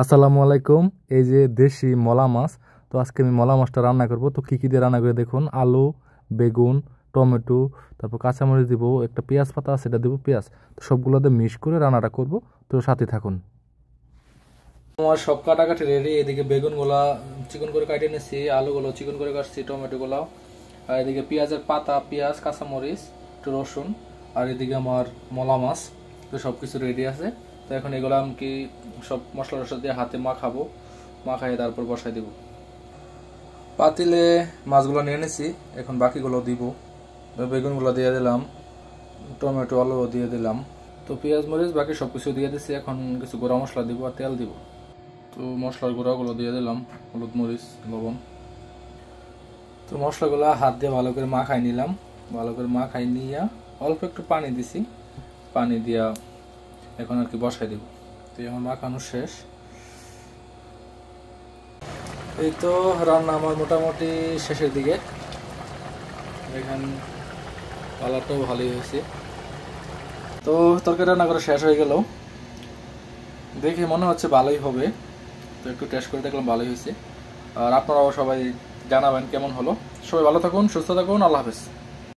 আসসালামু আলাইকুম। এই যে দেশি মলা মাছ, তো আজকে আমি মলা মাছটা রান্না করব। তো কী কী দিয়ে রান্না করে দেখুন, আলু, বেগুন, টমেটো, তারপর কাঁচামরিচ দিব, একটা পেঁয়াজ পাতা সেটা দিব, পেঁয়াজ। তো সবগুলোতে মিক্স করে রান্নাটা করব, তো সাথে থাকুন। আমার সব কাটাকাটি রেডি। এদিকে বেগুনগুলা চিকন করে কাটিয়ে নিচ্ছি, আলুগুলো চিকন করে কাটছি, টমেটোগুলো, আর এদিকে পেঁয়াজের পাতা, পেঁয়াজ, কাঁচামরিচ, একটু রসুন, আর এদিকে আমার মলা মাছ। তো সব কিছু রেডি আছে। তো এখন এগুলো আমি কি সব মশলা টশলা দিয়ে হাতে মাখাবো, মাখাই তারপর বসাই দিব। পাতিলে মাছগুলো নিয়ে নিছি, এখন বাকিগুলো দিব। বেগুনগুলো দিয়ে দিলাম, টমেটো আলু দিয়ে দিলাম, তো পেঁয়াজ মরিচ বাকি সব কিছু দিয়ে দিচ্ছি। এখন কিছু গুঁড়া মশলা দিব আর তেল দিব। তো মশলার গুঁড়াগুলো দিয়ে দিলাম, হলুদ মরিচ লবণ। তো মশলাগুলো হাত দিয়ে ভালো করে মাখাই নিলাম। ভালো করে মাখাই নিয়ে অল্প একটু পানি দিছি, পানি দিয়া এখন আর কি বসাই দিব। তো এখন মাখানো শেষ। এই তো রান্না আমার মোটামুটি শেষের দিকে। দেখেন কালারটাও ভালোই হয়েছে। তো তরকারি রান্না করে শেষ হয়ে গেল, দেখে মনে হচ্ছে ভালোই হবে। তো একটু টেস্ট করে দেখলাম ভালোই হয়েছে। আর আপনারাও সবাই জানাবেন কেমন হলো। সবাই ভালো থাকুন, সুস্থ থাকুন, আল্লাহ হাফেজ।